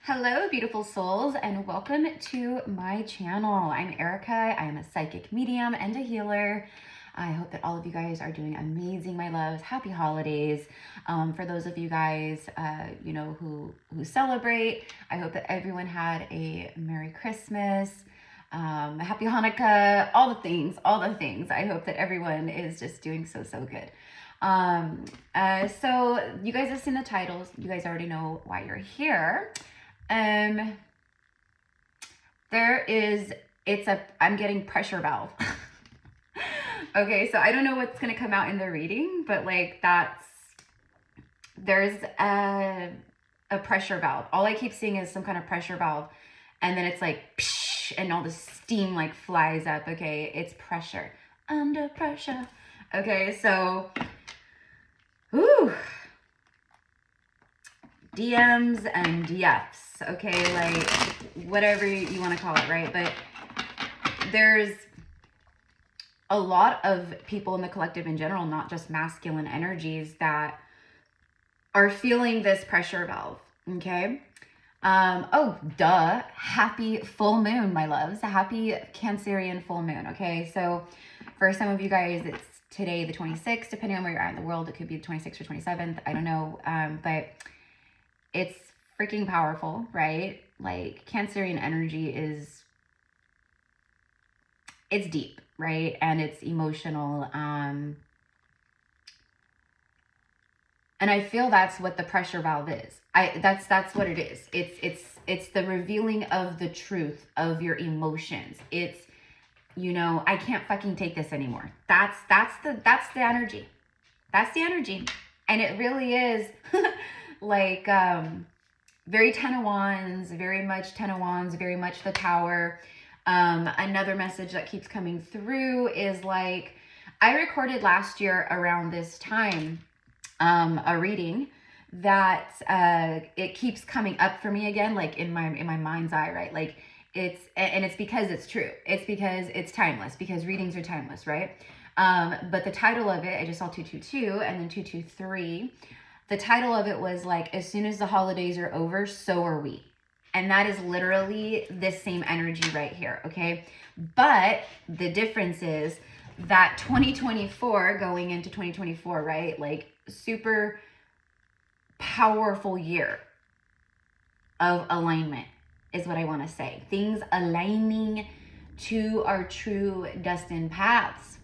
Hello, beautiful souls, and welcome to my channel. I'm Erica. I am a psychic medium and a healer. I hope that all of you guys are doing amazing, my loves. Happy holidays. For those of you guys, who celebrate, I hope that everyone had a Merry Christmas, Happy Hanukkah, all the things. I hope that everyone is just doing so good. So you guys have seen the titles. You guys already know why you're here. I'm getting pressure valve. Okay, so I don't know what's gonna come out in the reading, but like there's a pressure valve. All I keep seeing is some kind of pressure valve, and then it's like psh, and all the steam like flies up. Okay, it's pressure, under pressure. Okay, so ooh, DMs and DFs. Okay, like whatever you want to call it, right? But there's a lot of people in the collective in general, not just masculine energies, that are feeling this pressure valve. Okay. Oh, duh. Happy full moon, my loves. Happy Cancerian full moon. Okay. So for some of you guys, it's today, the 26th, depending on where you're at in the world. It could be the 26th or 27th. I don't know. But it's freaking powerful, right? Like Cancerian energy it's deep, right? And it's emotional. And I feel that's what the pressure valve is. That's what it is. It's the revealing of the truth of your emotions. It's, I can't fucking take this anymore. That's the energy. That's the energy. And it really is like very 10 of Wands, very much 10 of Wands, very much the Tower. Another message that keeps coming through is like, I recorded last year around this time a reading that it keeps coming up for me again, like in my mind's eye, right? Like it's because it's true. It's because it's timeless, because readings are timeless, right? But the title of it, I just saw 222 and then 223. The title of it was like, as soon as the holidays are over, so are we. And that is literally this same energy right here, okay? But the difference is that 2024 going into 2024, right? Like super powerful year of alignment is what I want to say. Things aligning to our true destined paths.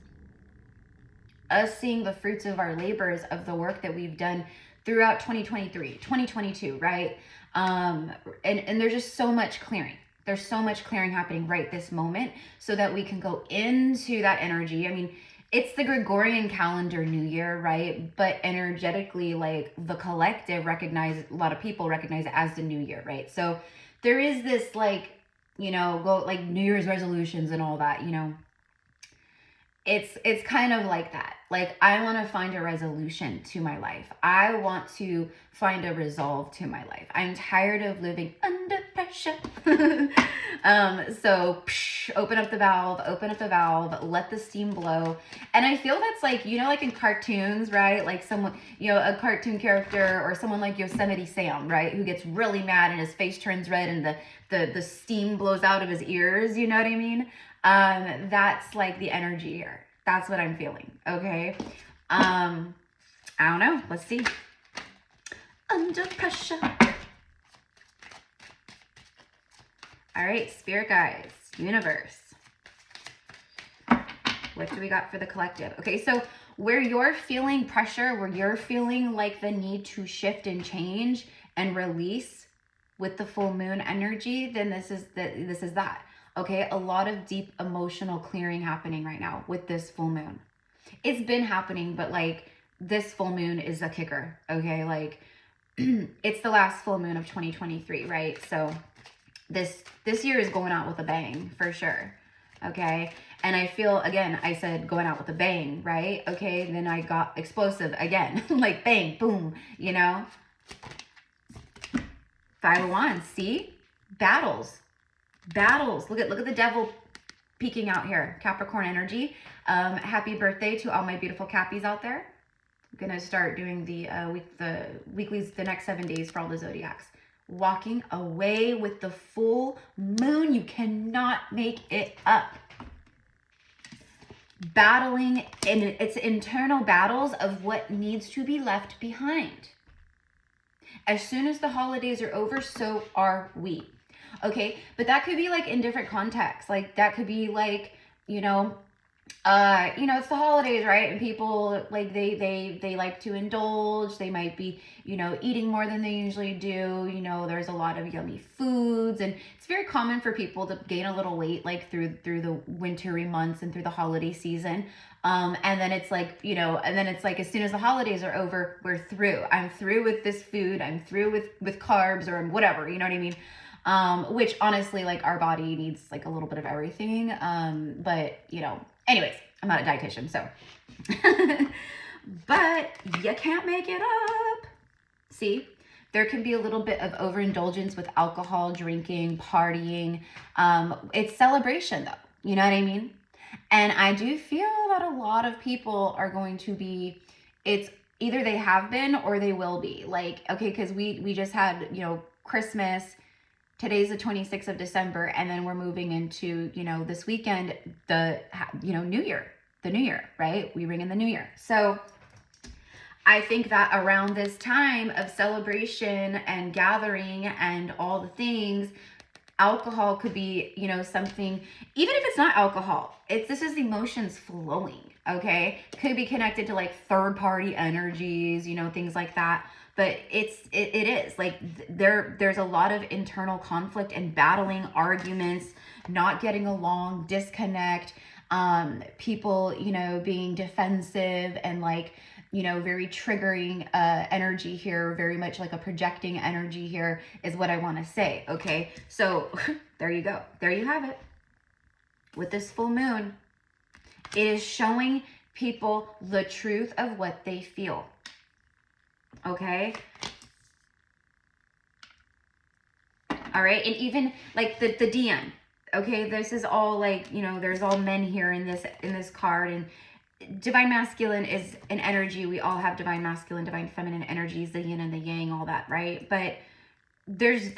Us seeing the fruits of our labors, of the work that we've done throughout 2023, 2022, right? And there's just so much clearing. There's so much clearing happening right this moment so that we can go into that energy. I mean, it's the Gregorian calendar New Year, right? But energetically, like the collective a lot of people recognize it as the New Year, right? So there is this like, go like New Year's resolutions and all that, It's kind of like that. Like, I want to find a resolution to my life. I want to find a resolve to my life. I'm tired of living under pressure. So open up the valve, let the steam blow. And I feel that's like, like in cartoons, right? Like someone, a cartoon character or someone like Yosemite Sam, right? Who gets really mad and his face turns red and the steam blows out of his ears. You know what I mean? That's like the energy here. That's what I'm feeling. Okay. I don't know. Let's see. Under pressure. All right, spirit guides, universe. What do we got for the collective? Okay, so where you're feeling pressure, where you're feeling like the need to shift and change and release with the full moon energy, then this is that. Okay, a lot of deep emotional clearing happening right now with this full moon. It's been happening, but like this full moon is a kicker. Okay, like it's the last full moon of 2023, right? So this year is going out with a bang for sure. Okay, and I feel, again, I said going out with a bang, right? Okay, then I got explosive again, like bang, boom, Five of Wands, see? Battles. Look at the devil peeking out here. Capricorn energy. Happy birthday to all my beautiful Cappies out there. I'm gonna start doing the weeklies the next 7 days for all the zodiacs. walking away with the full moon. You cannot make it up. Battling in its internal battles of what needs to be left behind. As soon as the holidays are over, so are we. Okay, but that could be like in different contexts. Like that could be like, it's the holidays, right? And people like they like to indulge. They might be, eating more than they usually do. There's a lot of yummy foods, and it's very common for people to gain a little weight like through the wintry months and through the holiday season. And then it's like, as soon as the holidays are over, we're through. I'm through with this food. I'm through with carbs or whatever, you know what I mean? Which honestly, like our body needs like a little bit of everything. But anyways, I'm not a dietitian, so, but you can't make it up. See, there can be a little bit of overindulgence with alcohol, drinking, partying. It's celebration though, you know what I mean? And I do feel that a lot of people are going to be, it's either they have been or they will be. Like, okay, because we just had, Christmas. Today's the 26th of December, and then we're moving into, this weekend, the New Year, right? We ring in the New Year. So I think that around this time of celebration and gathering and all the things, alcohol could be, something, even if it's not alcohol, this is emotions flowing, okay? Could be connected to like third party energies, things like that. But it is like there's a lot of internal conflict and battling, arguments, not getting along, disconnect, people, being defensive and like, very triggering energy here, very much like a projecting energy here is what I want to say. Okay. So there you go. There you have it. With this full moon, it is showing people the truth of what they feel. Okay. All right. And even like the DM. Okay. This is all like, there's all men here in this card, and divine masculine is an energy. We all have divine masculine, divine feminine energies, the yin and the yang, all that. Right. But there's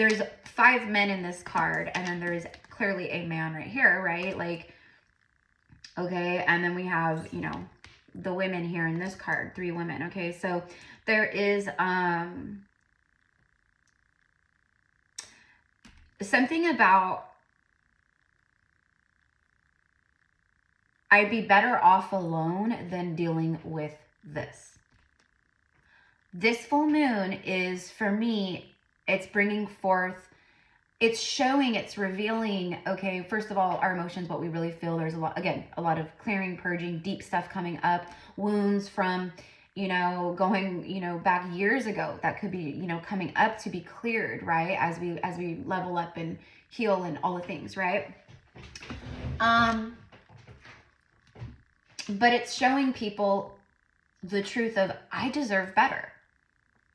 5 men in this card, and then there's clearly a man right here. Right. Like, okay. And then we have, the women here in this card, 3 women. Okay. So there is something about I'd be better off alone than dealing with this. This full moon is, for me, it's bringing forth, it's showing, it's revealing, okay, first of all, our emotions, what we really feel. There's a lot of clearing, purging, deep stuff coming up, wounds from, going, back years ago that could be, coming up to be cleared, right? As we level up and heal and all the things, right? But it's showing people the truth of, I deserve better.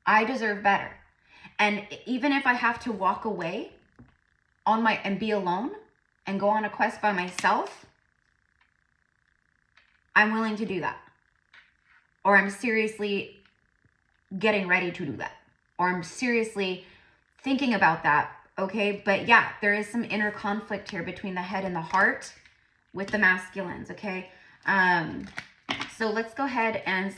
I deserve better. And even if I have to walk away and be alone and go on a quest by myself, I'm willing to do that. Or I'm seriously getting ready to do that. Or I'm seriously thinking about that. Okay. But yeah, there is some inner conflict here between the head and the heart with the masculines. Okay. So let's go ahead and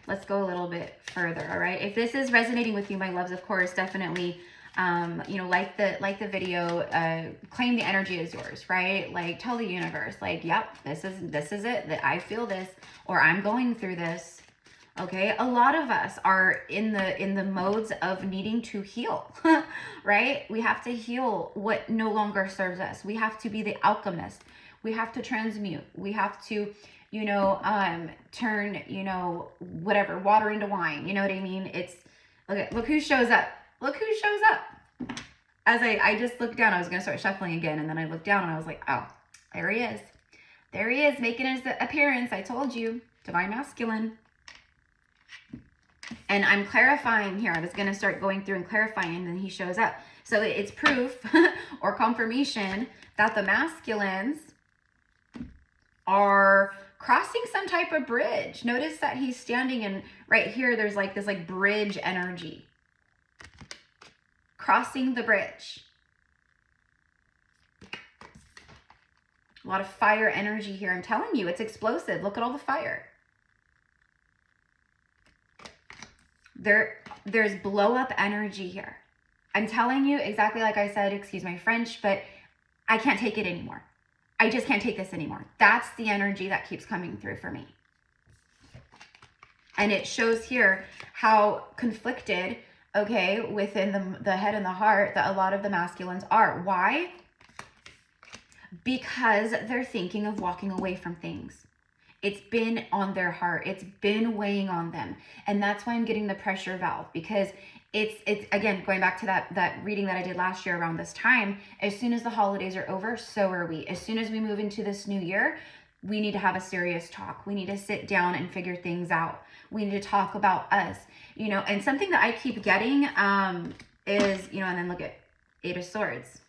let's go a little bit further. All right. If this is resonating with you, my loves, of course, definitely, like the video, claim the energy is yours, right? Like tell the universe, like, yep, this is it, that I feel this, or I'm going through this. Okay. A lot of us are in the modes of needing to heal, right? We have to heal what no longer serves us. We have to be the alchemist. We have to transmute. We have to, turn, whatever, water into wine. You know what I mean? It's, okay, look who shows up. Look who shows up. As I just looked down, I was going to start shuffling again. And then I looked down and I was like, oh, there he is. There he is, making his appearance. I told you, divine masculine. And I'm clarifying here. I was going to start going through and clarifying, and then he shows up. So it's proof or confirmation that the masculines are crossing some type of bridge. Notice that he's standing in right here. There's like this like bridge energy. crossing the bridge. A lot of fire energy here. I'm telling you, it's explosive. Look at all the fire. There's blow up energy here. I'm telling you exactly like I said, excuse my French, but I can't take it anymore. I just can't take this anymore. That's the energy that keeps coming through for me. And it shows here how conflicted, okay, within the head and the heart that a lot of the masculines are. Why? Because they're thinking of walking away from things. It's been on their heart. It's been weighing on them. And that's why I'm getting the pressure valve, because it's again, going back to that reading that I did last year around this time, as soon as the holidays are over, so are we. As soon as we move into this new year, we need to have a serious talk. We need to sit down and figure things out. We need to talk about us, you know. And something that I keep getting is, you know, and then look at 8 of Swords.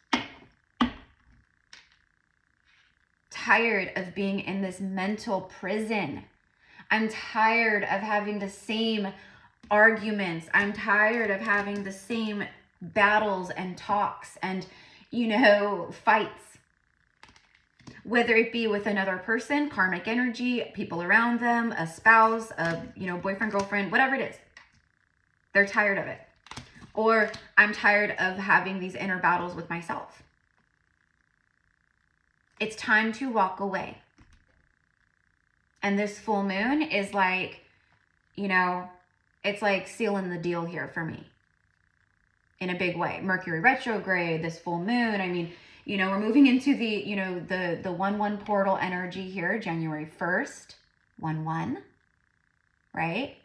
Tired of being in this mental prison. I'm tired of having the same arguments. I'm tired of having the same battles and talks and, you know, fights. Whether it be with another person, karmic energy, people around them, a spouse, a, you know, boyfriend, girlfriend, whatever it is. They're tired of it. Or I'm tired of having these inner battles with myself. It's time to walk away. And this full moon is like, you know, it's like sealing the deal here for me in a big way. Mercury retrograde, this full moon. I mean, you know, we're moving into the, you know, the 1/1 portal energy here, January 1st, 1/1, right?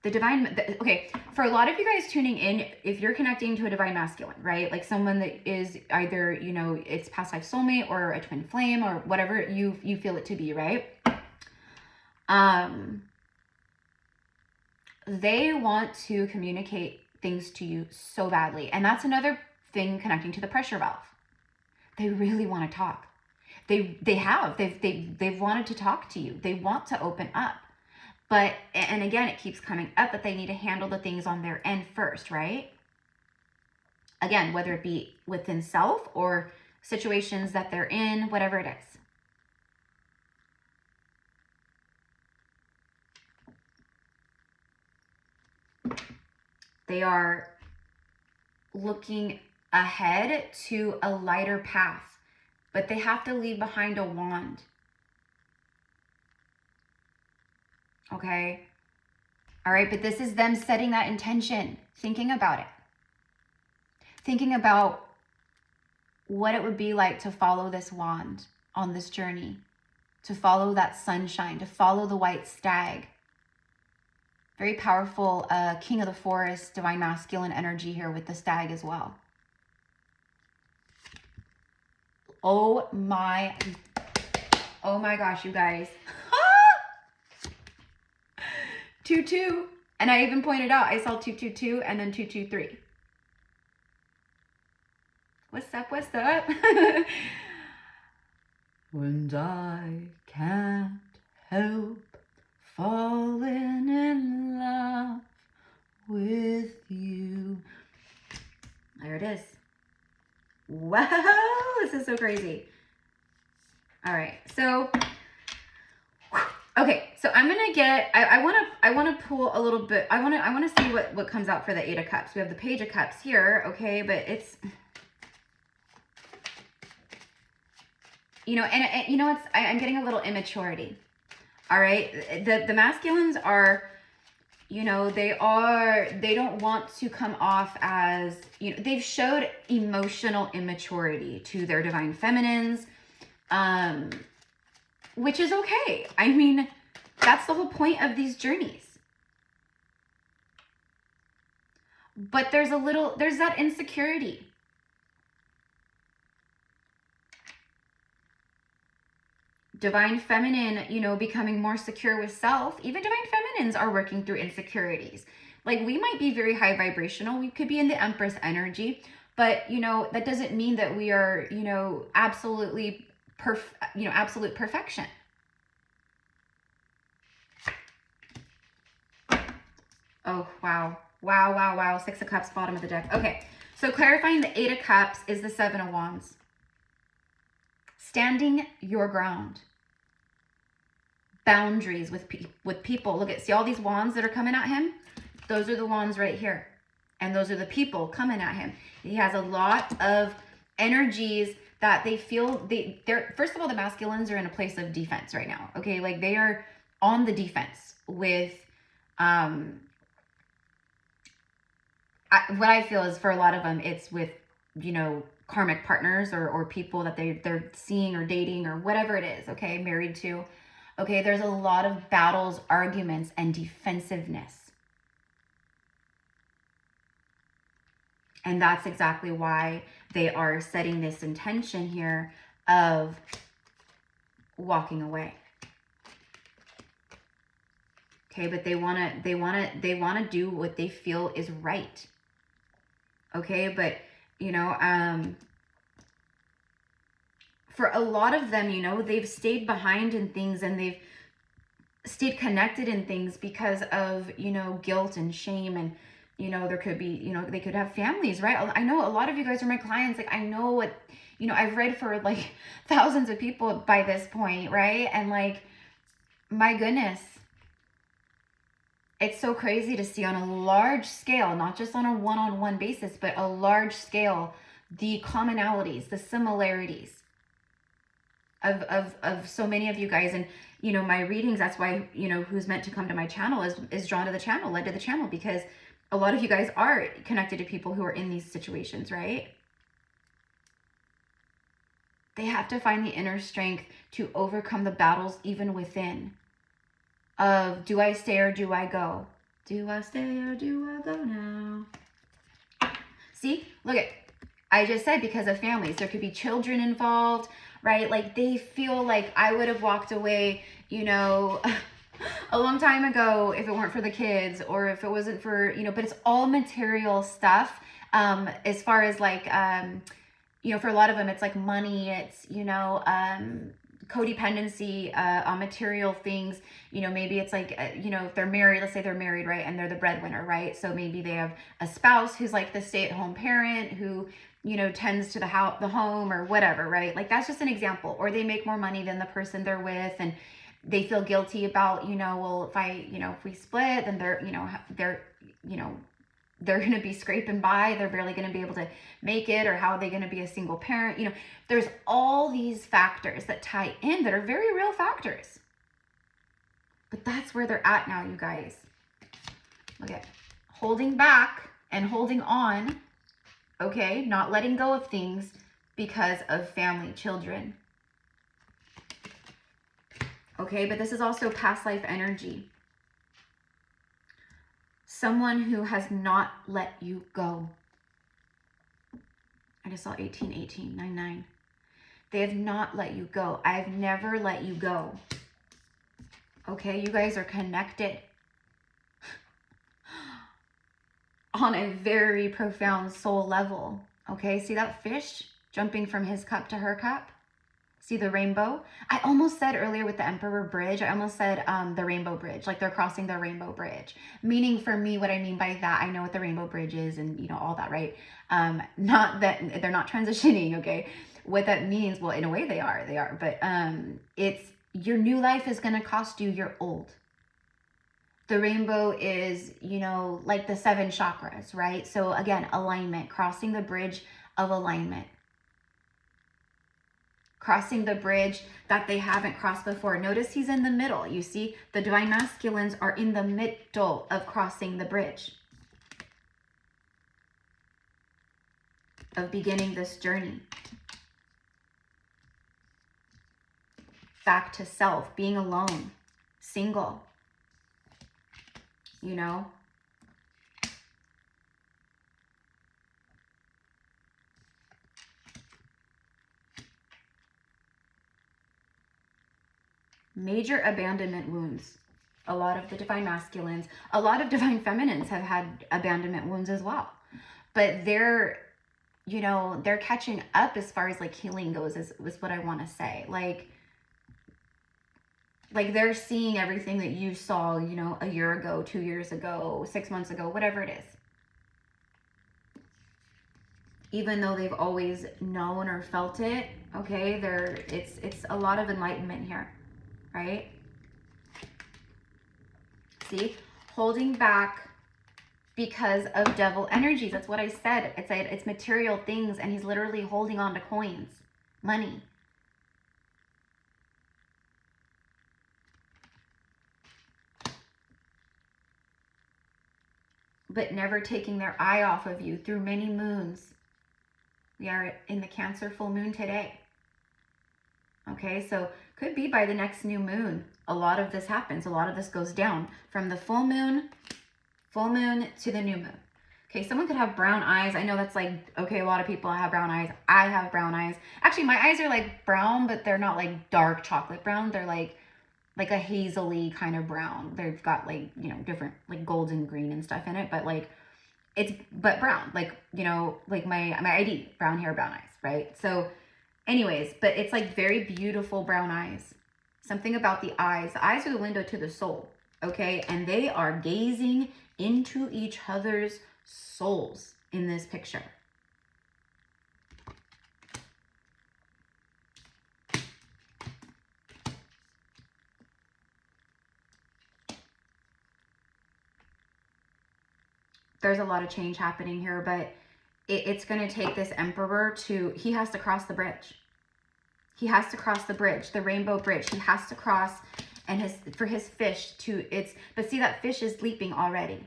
The divine, okay, for a lot of you guys tuning in, if you're connecting to a divine masculine, right? Like someone that is either, you know, it's past life soulmate or a twin flame or whatever you feel it to be, right? They want to communicate things to you so badly. And that's another thing connecting to the pressure valve. They really want to talk. They've wanted to talk to you. They want to open up. But, and again, it keeps coming up that they need to handle the things on their end first, right? Again, whether it be within self or situations that they're in, whatever it is. They are looking ahead to a lighter path, but they have to leave behind a wand. Okay. All right. But this is them setting that intention, thinking about it, thinking about what it would be like to follow this wand on this journey, to follow that sunshine, to follow the white stag. Very powerful king of the forest, divine masculine energy here with the stag as well. Oh my gosh, you guys. 2-2. And I even pointed out, I saw 2-2-2 and then 2-2-3. What's up? What's up? And I can't help falling in love with you. There it is. Wow, this is so crazy. All right, so okay, so I'm gonna get. I want to pull a little bit. I want to see what comes out for the 8 of Cups. We have the Page of Cups here, okay, but it's, you know, and you know, I'm getting a little immaturity. All right, the masculines are, you know, they don't want to come off as, you know, they've showed emotional immaturity to their divine feminines, which is okay. I mean, that's the whole point of these journeys. But there's that insecurity. Divine feminine, you know, becoming more secure with self. Even divine feminines are working through insecurities. Like, we might be very high vibrational. We could be in the Empress energy, but, you know, that doesn't mean that we are, you know, absolute perfection. Oh, wow. Wow, wow, wow. 6 of Cups, bottom of the deck. Okay, so clarifying the 8 of Cups is the 7 of Wands. Standing your ground. Boundaries with people. Look at, see all these wands that are coming at him? Those are the wands right here. And those are the people coming at him. He has a lot of energies that they feel, they're, first of all, the masculines are in a place of defense right now. Okay, like they are on the defense with, what I feel is for a lot of them, it's with, you know, karmic partners or people that they're seeing or dating or whatever it is, okay, married to. Okay, there's a lot of battles, arguments, and defensiveness. And that's exactly why they are setting this intention here of walking away. Okay, but they want to do what they feel is right. Okay, but you know, for a lot of them, you know, they've stayed behind in things and they've stayed connected in things because of, you know, guilt and shame. And, you know, there could be, you know, they could have families, right? I know a lot of you guys are my clients. Like, I know what, you know, I've read for like thousands of people by this point, right? And like, my goodness, it's so crazy to see on a large scale, not just on a one-on-one basis, but a large scale, the commonalities, the similarities of so many of you guys. And, you know, my readings, that's why, you know, who's meant to come to my channel is drawn to the channel, led to the channel, because a lot of you guys are connected to people who are in these situations, right? They have to find the inner strength to overcome the battles even within of, do I stay or do I go? Do I stay or do I go now? See, look at, I just said because of families, there could be children involved, right? Like they feel like I would have walked away, you know, a long time ago if it weren't for the kids or if it wasn't for, you know, but it's all material stuff. As far as like, you know, for a lot of them, it's like money, it's, you know, codependency on material things. You know, maybe it's like, you know, if they're married, let's say they're married, right? And they're the breadwinner, right? So maybe they have a spouse who's like the stay-at-home parent who, you know, tends to the home or whatever, right? Like that's just an example. Or they make more money than the person they're with and they feel guilty about, you know, well, if I, you know, if we split, then they're going to be scraping by. They're barely going to be able to make it, or how are they going to be a single parent? You know, there's all these factors that tie in that are very real factors. But that's where they're at now, you guys. Look at holding back and holding on, okay? Not letting go of things because of family, children. Okay, but this is also past life energy. Someone who has not let you go. I just saw 18, 9. They have not let you go. I've never let you go. Okay, you guys are connected on a very profound soul level. Okay, see that fish jumping from his cup to her cup? See the rainbow? I almost said earlier with the Emperor Bridge, I almost said the Rainbow Bridge, like they're crossing the Rainbow Bridge. Meaning for me, what I mean by that, I know what the Rainbow Bridge is and, you know, all that, right? Not that they're not transitioning, okay? What that means, well, in a way they are. But it's your new life is going to cost you your old. The rainbow is, you know, like the 7 chakras, right? So again, alignment, crossing the bridge of alignment. Crossing the bridge that they haven't crossed before. Notice he's in the middle. You see, the divine masculines are in the middle of crossing the bridge. Of beginning this journey. Back to self, being alone, single. You know? Major abandonment wounds. A lot of the divine masculines, a lot of divine feminines have had abandonment wounds as well. But they're, you know, they're catching up as far as like healing goes, is what I want to say. Like, Like they're seeing everything that you saw, you know, a year ago, 2 years ago, 6 months ago, whatever it is. Even though they've always known or felt it, okay, it's a lot of enlightenment here, right? See, holding back because of devil energies. That's what I said. It's material things, and he's literally holding on to coins, money. But never taking their eye off of you through many moons. We are in the Cancer full moon today. Okay, so could be by the next new moon. A lot of this happens. A lot of this goes down from the full moon to the new moon. Okay, someone could have brown eyes. I know that's like, okay, a lot of people have brown eyes. I have brown eyes. Actually, my eyes are like brown, but they're not like dark chocolate brown. They're like a hazily kind of brown. They've got like, you know, different like golden green and stuff in it, but like but brown, like, you know, like my ID, brown hair, brown eyes, right? So anyways, but it's like very beautiful brown eyes. Something about the eyes. The eyes are the window to the soul, okay? And they are gazing into each other's souls in this picture. There's a lot of change happening here, but it's going to take this emperor to, he has to cross the bridge. He has to cross the bridge, the rainbow bridge. He has to cross, and for his fish to, but see, that fish is leaping already.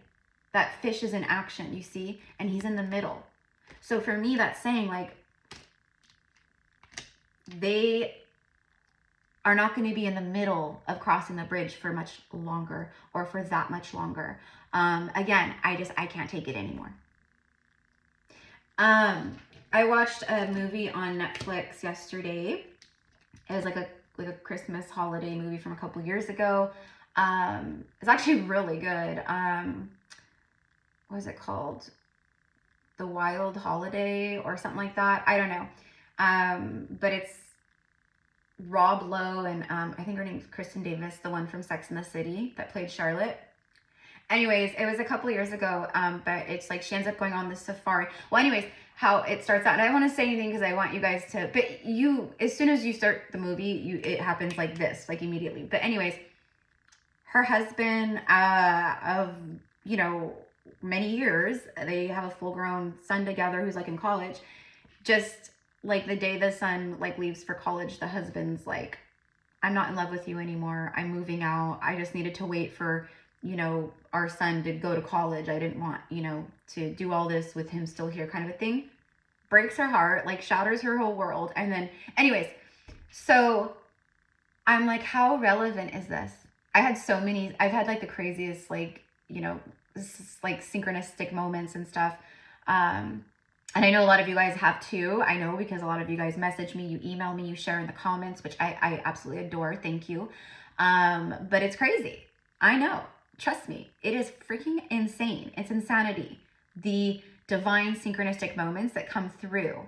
That fish is in action, you see, and he's in the middle. So for me, that's saying like, they are not going to be in the middle of crossing the bridge for much longer, or for that much longer. Again, I can't take it anymore. I watched a movie on Netflix yesterday. It was like a Christmas holiday movie from a couple years ago. It's actually really good. What is it called? The Wild Holiday or something like that. I don't know. But it's Rob Lowe and I think her name's Kristen Davis, the one from Sex and the City that played Charlotte. Anyways, it was a couple years ago, but it's like she ends up going on this safari. Well, anyways, how it starts out, and I don't want to say anything because I want you guys to, but you, as soon as you start the movie, it happens like this, like immediately. But anyways, her husband, of, you know, many years, they have a full-grown son together who's like in college. Just like the day the son like leaves for college, the husband's like, I'm not in love with you anymore. I'm moving out. I just needed to wait for, you know, our son to go to college. I didn't want, you know, to do all this with him still here, kind of a thing. Breaks her heart, like shatters her whole world. And then anyways, so I'm like, how relevant is this? I've had like the craziest, like, you know, like synchronistic moments and stuff. And I know a lot of you guys have too. I know, because a lot of you guys message me, you email me, you share in the comments, which I absolutely adore. Thank you. But it's crazy. I know. Trust me. It is freaking insane. It's insanity. The divine synchronistic moments that come through,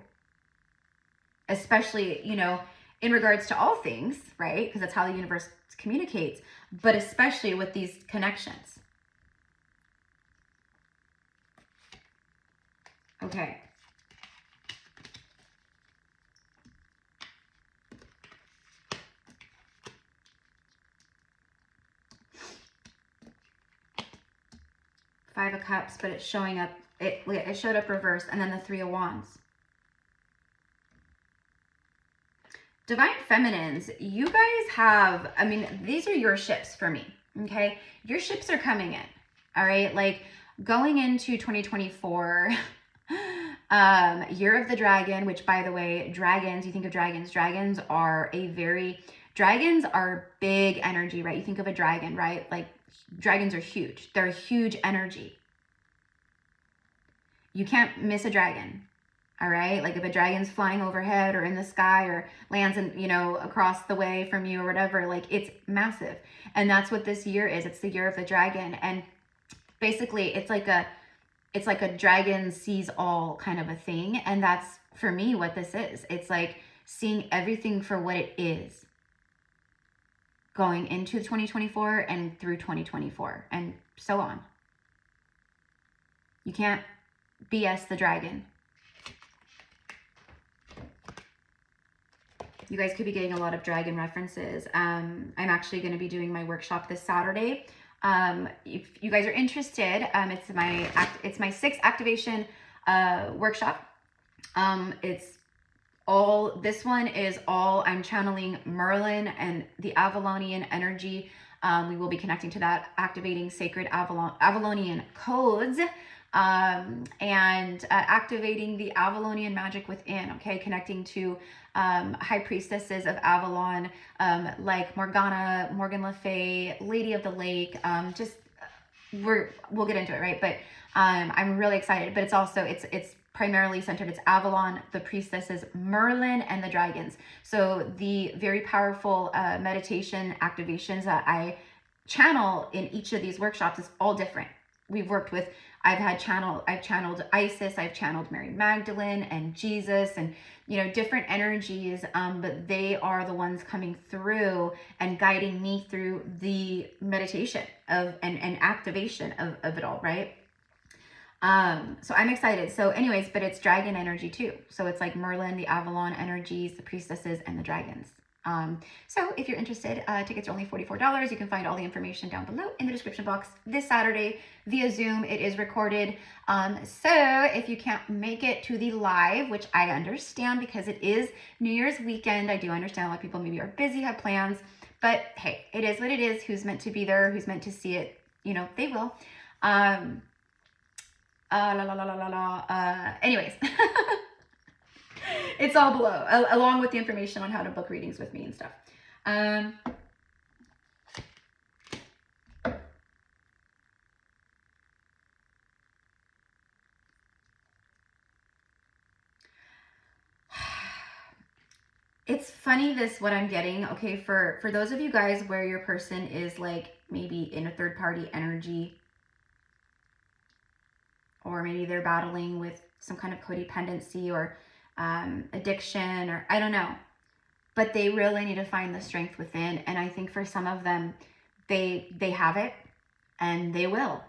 especially, you know, in regards to all things, right? Because that's how the universe communicates, but especially with these connections. Okay. Five of Cups, but it's showing up, it showed up reversed, and then the Three of Wands. Divine Feminines, you guys have, I mean, these are your ships for me, okay? Your ships are coming in, all right? Like, going into 2024, Year of the Dragon, which, by the way, dragons, you think of dragons, dragons are big energy, right? You think of a dragon, right? Like, dragons are huge. They're a huge energy. You can't miss a dragon, all right? Like if a dragon's flying overhead or in the sky or lands in, you know, across the way from you or whatever, like it's massive. And that's what this year is. It's the year of the dragon. And basically it's like a dragon sees all kind of a thing. And that's, for me, what this is. It's like seeing everything for what it is. going into 2024 and through 2024 and so on. You can't BS the dragon. You guys could be getting a lot of dragon references. I'm actually going to be doing my workshop this Saturday. If you guys are interested, it's my 6th activation workshop. This one is all, I'm channeling Merlin and the Avalonian energy. We will be connecting to that, activating sacred Avalonian codes, and activating the Avalonian magic within, okay? Connecting to high priestesses of Avalon, like Morgan Le Fay, Lady of the Lake. We'll get into it, right? But I'm really excited. But it's primarily centered. It's Avalon, the priestesses, Merlin, and the dragons. So the very powerful meditation activations that I channel in each of these workshops is all different. We've worked with, I've channeled Isis, I've channeled Mary Magdalene and Jesus, and different energies, but they are the ones coming through and guiding me through the meditation of and activation of it all, right? So I'm excited. So anyways, but it's dragon energy too. So it's like Merlin, the Avalon energies, the priestesses, and the dragons. So if you're interested, tickets are only $44. You can find all the information down below in the description box this Saturday via Zoom. It is recorded. So if you can't make it to the live, which I understand because it is New Year's weekend, I do understand a lot of people maybe are busy, have plans, but hey, it is what it is. Who's meant to be there, who's meant to see it, they will. Anyways. It's all below, along with the information on how to book readings with me and stuff. It's funny what I'm getting, okay, for those of you guys where your person is like maybe in a third party energy, or maybe they're battling with some kind of codependency or addiction, or I don't know, but they really need to find the strength within. And I think for some of them, they have it, and they will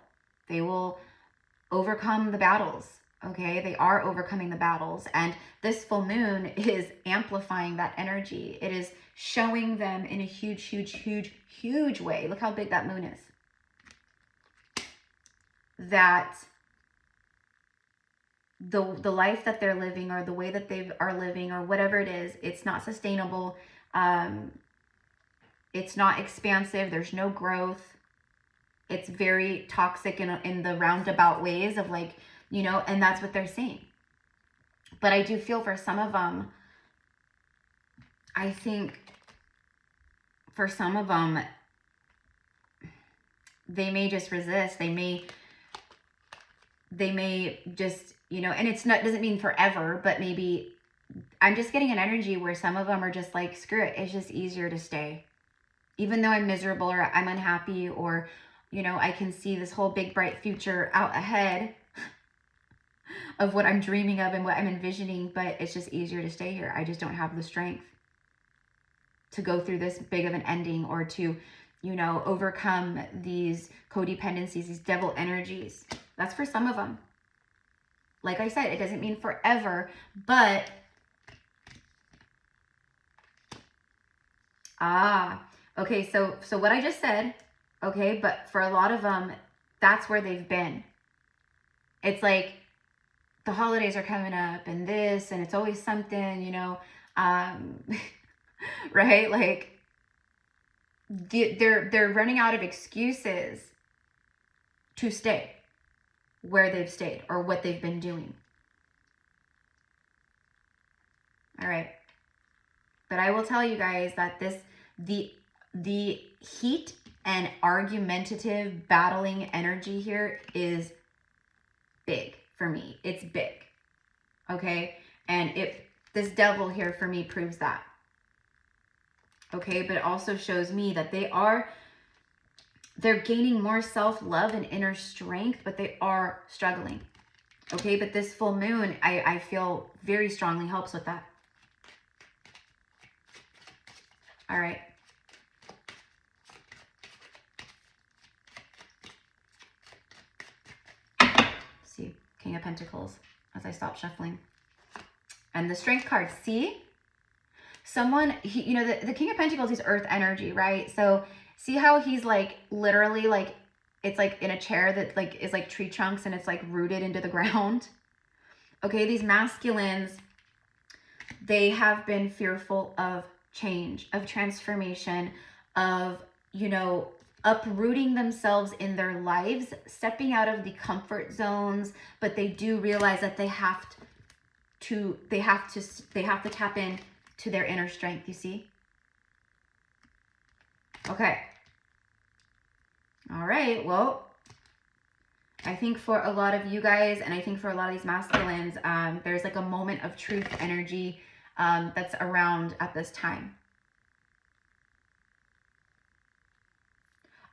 overcome the battles. Okay, they are overcoming the battles, and this full moon is amplifying that energy. It is showing them in a huge way. Look how big that moon is. That the life that they're living, or the way that they are living, or whatever it is, it's not sustainable. It's not expansive. There's no growth. It's very toxic in the roundabout ways of like, and that's what they're saying. But I do feel for some of them, I think for some of them, they may just resist. They may just, and it's not, doesn't mean forever, but maybe I'm just getting an energy where some of them are just like, screw it. It's just easier to stay. Even though I'm miserable or I'm unhappy, or, I can see this whole big bright future out ahead of what I'm dreaming of and what I'm envisioning, but it's just easier to stay here. I just don't have the strength to go through this big of an ending, or to, overcome these codependencies, these devil energies. That's for some of them. Like I said, it doesn't mean forever, but okay, so what I just said, okay, but for a lot of them, that's where they've been. It's like the holidays are coming up and this, and it's always something, right? Like they're running out of excuses to stay where they've stayed or what they've been doing. All right. But I will tell you guys that the heat and argumentative battling energy here is big for me. It's big. Okay. And this devil here for me proves that. Okay. But it also shows me that they're gaining more self-love and inner strength, but they are struggling. Okay. But this full moon, I feel very strongly helps with that. All right. see, King of Pentacles, as I stop shuffling. And the Strength card, see? Someone, you know, the King of Pentacles is earth energy, right? So see how he's like literally like, it's like in a chair that like is like tree trunks and it's like rooted into the ground. Okay, these masculines, they have been fearful of change, of transformation, of, you know, uprooting themselves in their lives, stepping out of the comfort zones, but they do realize that they have to tap in to their inner strength, you see? Okay. All right, well, I think for a lot of you guys, and I think for a lot of these masculines, there's like a moment of truth energy that's around at this time.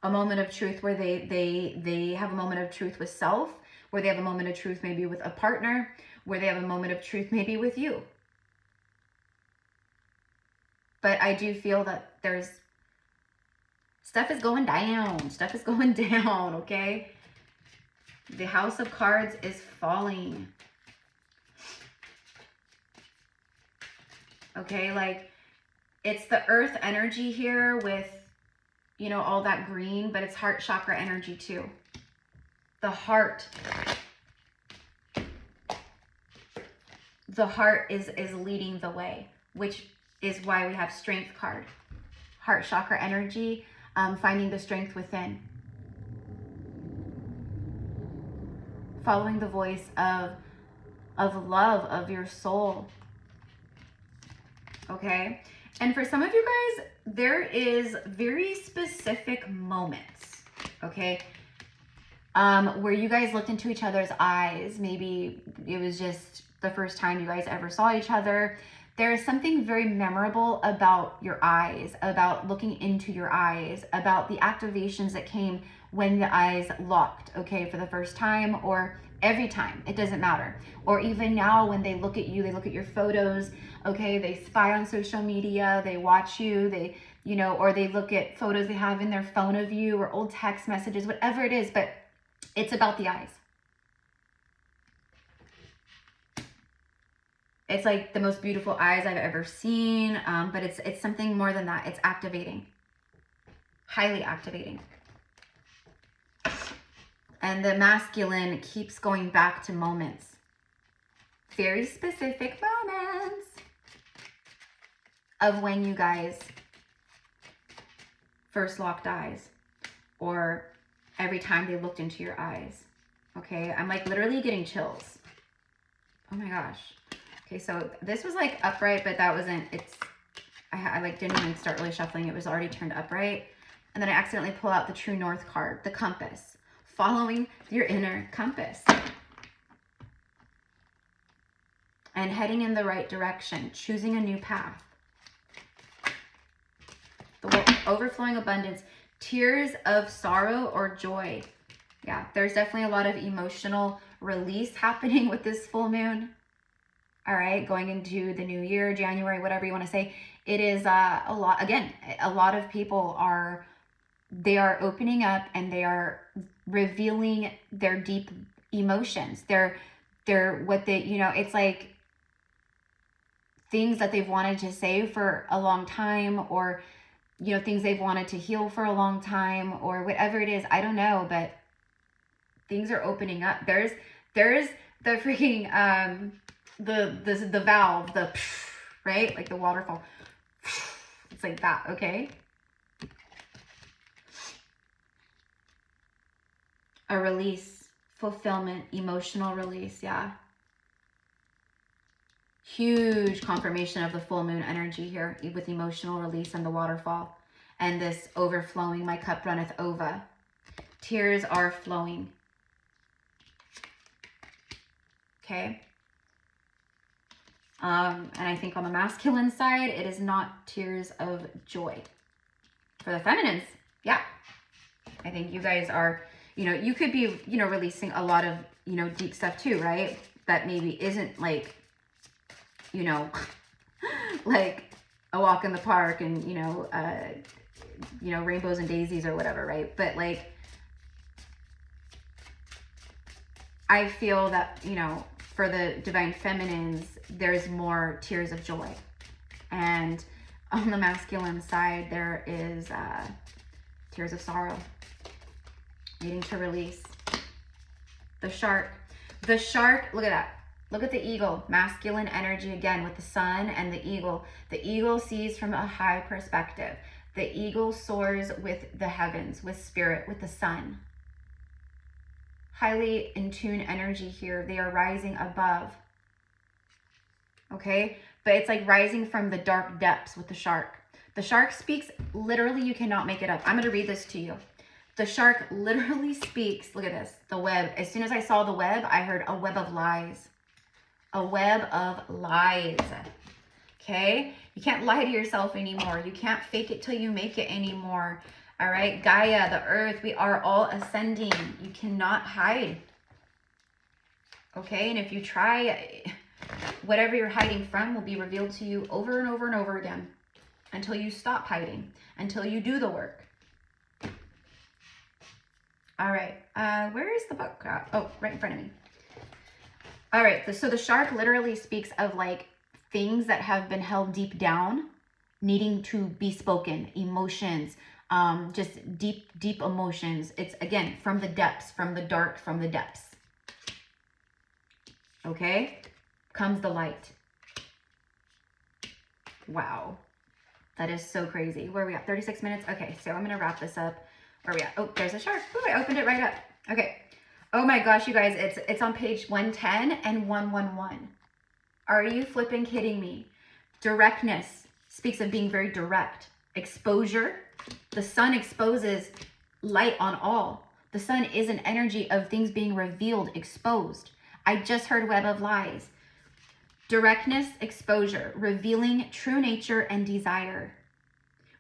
A moment of truth where they have a moment of truth with self, where they have a moment of truth maybe with a partner, where they have a moment of truth maybe with you. But I do feel that there's stuff is going down. Stuff is going down, okay? The House of Cards is falling. Okay, like it's the earth energy here with, you know, all that green, but it's heart chakra energy too. The heart is leading the way, which is why we have Strength card. Heart chakra energy, finding the strength within. Following the voice of love, of your soul. Okay? And for some of you guys, there is very specific moments, okay? Where you guys looked into each other's eyes. Maybe it was just the first time you guys ever saw each other. There is something very memorable about your eyes, about looking into your eyes, about the activations that came when the eyes locked, okay, for the first time or every time, it doesn't matter. Or even now when they look at you, they look at your photos, okay, they spy on social media, they watch you, they, you know, or they look at photos they have in their phone of you or old text messages, whatever it is, but it's about the eyes. It's like the most beautiful eyes I've ever seen, but it's something more than that. It's activating, highly activating. And the masculine keeps going back to moments, very specific moments of when you guys first locked eyes or every time they looked into your eyes. Okay, I'm like literally getting chills. Oh my gosh. Okay, so this was like upright, but that wasn't, I like didn't even start really shuffling. It was already turned upright. And then I accidentally pull out the True North card, the compass, following your inner compass. And heading in the right direction, choosing a new path. The overflowing abundance, tears of sorrow or joy. Yeah, there's definitely a lot of emotional release happening with this full moon. All right, going into the new year, January, whatever you want to say. It is a lot, again, a lot of people they are opening up and they are revealing their deep emotions. They're what they, you know, it's like things that they've wanted to say for a long time, or, you know, things they've wanted to heal for a long time, or whatever it is. I don't know, but things are opening up. There's the freaking, the valve, the right, like the waterfall. It's like that, okay? A release, fulfillment, emotional release, yeah. Huge confirmation of the full moon energy here with emotional release and the waterfall. And this overflowing, my cup runneth over. Tears are flowing. Okay? And I think on the masculine side, it is not tears of joy. For the feminines, yeah. I think you guys are, you know, you could be, you know, releasing a lot of, you know, deep stuff too, right? That maybe isn't like, you know, like a walk in the park and, you know, rainbows and daisies or whatever, right? But like, I feel that, you know, for the divine feminines, there's more tears of joy. And on the masculine side, there is tears of sorrow, needing to release. The shark. The shark, look at that. Look at the eagle, masculine energy again with the sun and the eagle. The eagle sees from a high perspective. The eagle soars with the heavens, with spirit, with the sun. Highly in tune energy here. They are rising above. Okay? But it's like rising from the dark depths with the shark. The shark speaks, literally, you cannot make it up. I'm going to read this to you. The shark literally speaks, look at this, the web. As soon as I saw the web, I heard a web of lies. A web of lies. Okay? You can't lie to yourself anymore. You can't fake it till you make it anymore. All right? Gaia, the earth, we are all ascending. You cannot hide. Okay? And if you try, whatever you're hiding from will be revealed to you over and over and over again until you stop hiding, until you do the work. All right. Where is the book? Oh, right in front of me. All right, so the shark literally speaks of like things that have been held deep down, needing to be spoken, emotions, just deep emotions. It's again, from the depths, from the dark, from the depths. Okay, comes the light. Wow, that is so crazy. Where are we at? 36 minutes? Okay, so I'm gonna wrap this up. Where are we at? Oh, there's a shark. Oh, I opened it right up. Okay. Oh my gosh, you guys, it's on page 110 and 111. Are you flipping kidding me? Directness speaks of being very direct. Exposure, the sun exposes light on all. The sun is an energy of things being revealed, exposed. I just heard web of lies. Directness, exposure, revealing true nature and desire.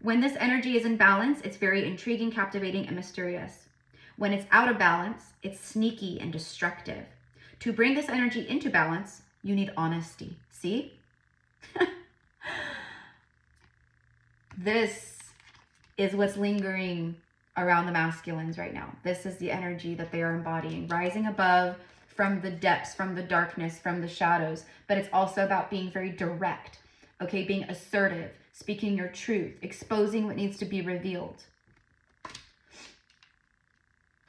When this energy is in balance, it's very intriguing, captivating, and mysterious. When it's out of balance, it's sneaky and destructive. To bring this energy into balance, you need honesty. See? This is what's lingering around the masculines right now. This is the energy that they are embodying, rising above from the depths, from the darkness, from the shadows. But it's also about being very direct, okay? Being assertive, speaking your truth, exposing what needs to be revealed.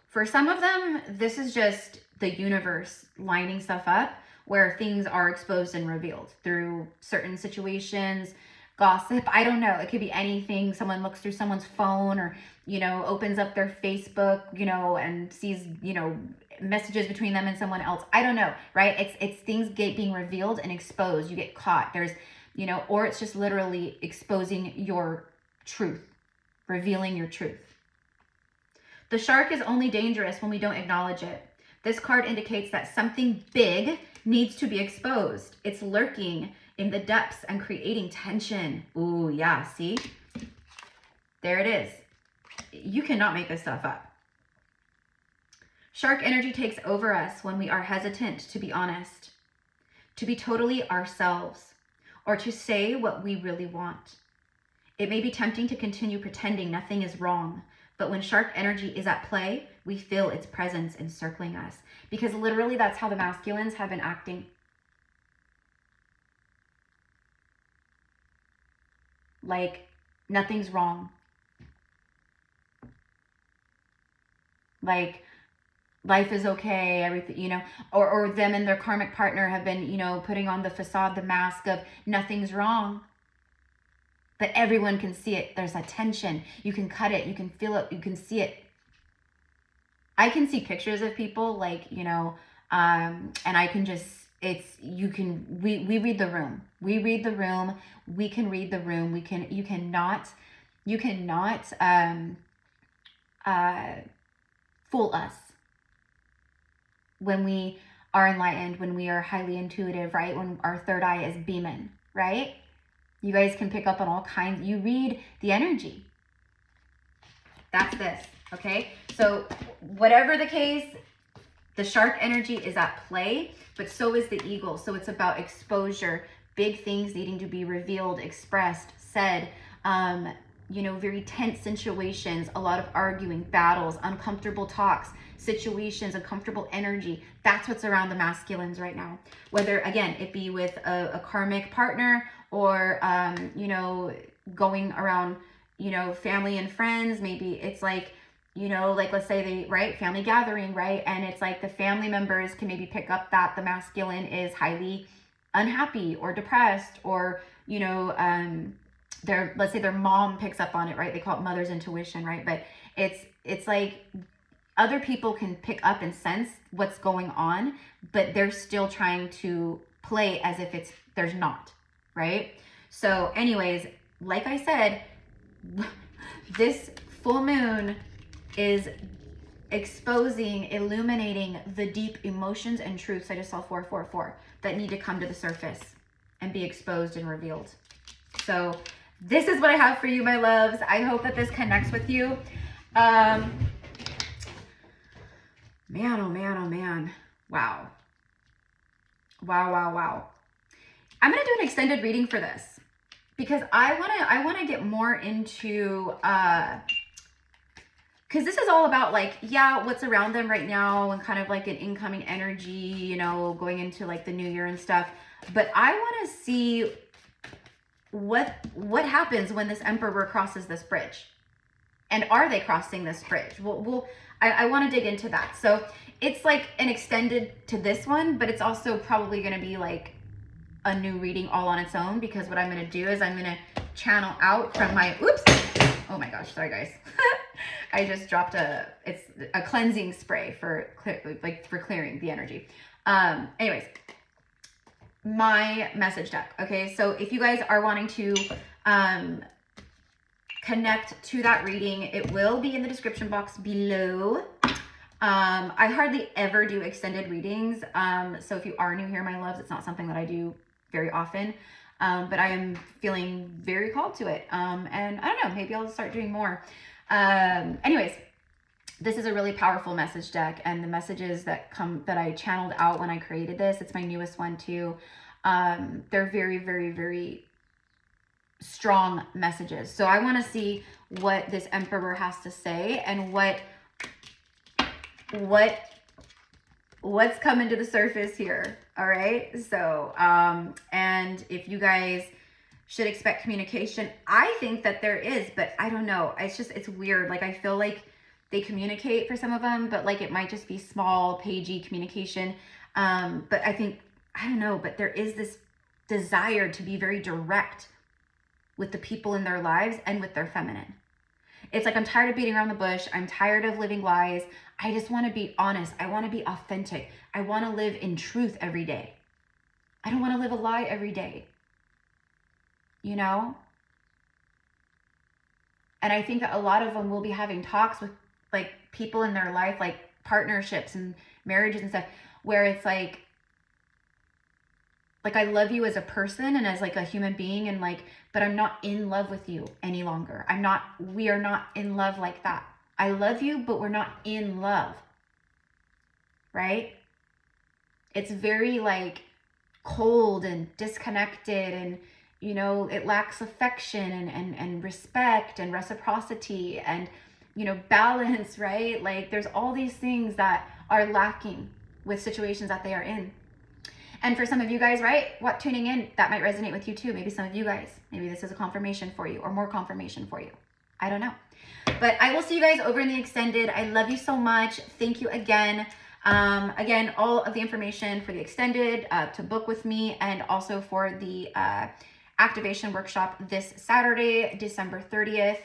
For some of them, this is just the universe lining stuff up where things are exposed and revealed through certain situations, gossip. I don't know. It could be anything. Someone looks through someone's phone or, you know, opens up their Facebook, you know, and sees, you know, messages between them and someone else. I don't know, right? It's things being revealed and exposed. You get caught. There's, you know, or it's just literally exposing your truth, revealing your truth. The shark is only dangerous when we don't acknowledge it. This card indicates that something big needs to be exposed. It's lurking in the depths and creating tension. Ooh, yeah, see? There it is. You cannot make this stuff up. Shark energy takes over us when we are hesitant to be honest, to be totally ourselves, or to say what we really want. It may be tempting to continue pretending nothing is wrong, but when shark energy is at play, we feel its presence encircling us. Because literally that's how the masculines have been acting. Like, nothing's wrong. Like, life is okay, everything, you know. Or them and their karmic partner have been, you know, putting on the facade, the mask of nothing's wrong. But everyone can see it. There's a tension. You can cut it. You can feel it. You can see it. I can see pictures of people like, you know, and I can just, we read the room. We read the room. We can read the room. You cannot fool us when we are enlightened, when we are highly intuitive, right? When our third eye is beaming, right? You guys can pick up on all kinds. You read the energy. That's this, okay? So whatever the case, the shark energy is at play, but so is the eagle. So it's about exposure, big things needing to be revealed, expressed, said, you know, very tense situations, a lot of arguing, battles, uncomfortable talks, situations, uncomfortable energy. That's what's around the masculines right now. Whether, again, it be with a karmic partner or, you know, going around, you know, family and friends. Maybe it's like, you know, like let's say they, right, family gathering, right? And it's like the family members can maybe pick up that the masculine is highly unhappy or depressed, or, you know, let's say their mom picks up on it, right? They call it mother's intuition, right? But it's like other people can pick up and sense what's going on, but they're still trying to play as if there's not, right? So anyways, like I said, this full moon is exposing, illuminating the deep emotions and truths. I just saw 444 that need to come to the surface and be exposed and revealed. So this is what I have for you, my loves. I hope that this connects with you. Man, oh man, oh man. Wow. Wow, wow, wow. I'm going to do an extended reading for this because I want to get more into, because this is all about like, yeah, what's around them right now and kind of like an incoming energy, you know, going into like the new year and stuff. But I want to see what happens when this emperor crosses this bridge. And are they crossing this bridge? I want to dig into that. So it's like an extended to this one, but it's also probably going to be like a new reading all on its own, because what I'm going to do is I'm going to channel out from my, oops, oh my gosh, sorry guys. I just dropped it's a cleansing spray for clearing the energy. Anyways, my message deck. Okay, so if you guys are wanting to connect to that reading, it will be in the description box below. I hardly ever do extended readings. So if you are new here, my loves, it's not something that I do very often. But I am feeling very called to it. And I don't know, maybe I'll start doing more. Anyways, this is a really powerful message deck, and the messages that I channeled out when I created this, it's my newest one too. They're very, very, very strong messages. So I want to see what this emperor has to say and what's coming to the surface here. All right. So, and if you guys should expect communication, I think that there is, but I don't know. It's weird. Like, I feel like they communicate for some of them, but like, it might just be small pagey communication. But I don't know, but there is this desire to be very direct with the people in their lives and with their feminine. It's like, I'm tired of beating around the bush. I'm tired of living lies. I just want to be honest. I want to be authentic. I want to live in truth every day. I don't want to live a lie every day. You know? And I think that a lot of them will be having talks with like people in their life, like partnerships and marriages and stuff, where it's like I love you as a person and as like a human being, and like, but I'm not in love with you any longer. We are not in love like that. I love you, but we're not in love. Right? It's very like cold and disconnected, and you know, it lacks affection and respect and reciprocity and, you know, balance, right? Like, there's all these things that are lacking with situations that they are in. And for some of you guys, right, what tuning in, that might resonate with you too. Maybe some of you guys, maybe this is a confirmation for you or more confirmation for you. I don't know. But I will see you guys over in the extended. I love you so much. Thank you again. Again, all of the information for the extended, to book with me, and also for the activation workshop this Saturday, December 30th.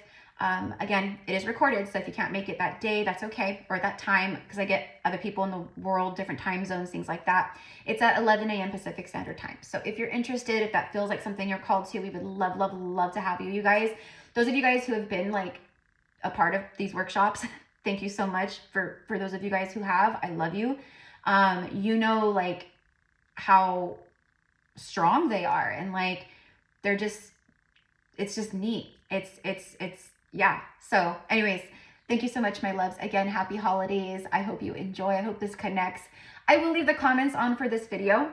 Again, it is recorded, so if you can't make it that day, that's okay, or that time, because I get other people in the world, different time zones, things like that. It's at 11 a.m. Pacific Standard Time. So if you're interested, if that feels like something you're called to, we would love, love, love to have you. You guys, those of you guys who have been like a part of these workshops, thank you so much. For those of you guys who have, I love you. You know, like, how strong they are, and like, they're just, it's just neat. Yeah. So anyways, thank you so much, my loves. Again, happy holidays. I hope you enjoy. I hope this connects. I will leave the comments on for this video.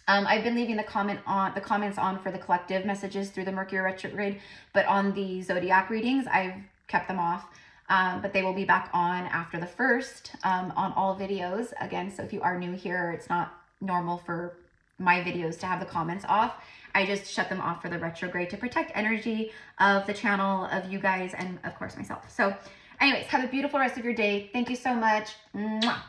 I've been leaving the comments on for the collective messages through the Mercury retrograde, but on the zodiac readings, I've kept them off. But they will be back on after the 1st on all videos. Again, so if you are new here, it's not normal for my videos to have the comments off. I just shut them off for the retrograde to protect energy of the channel, of you guys, and of course myself. So anyways, have a beautiful rest of your day. Thank you so much. Mwah.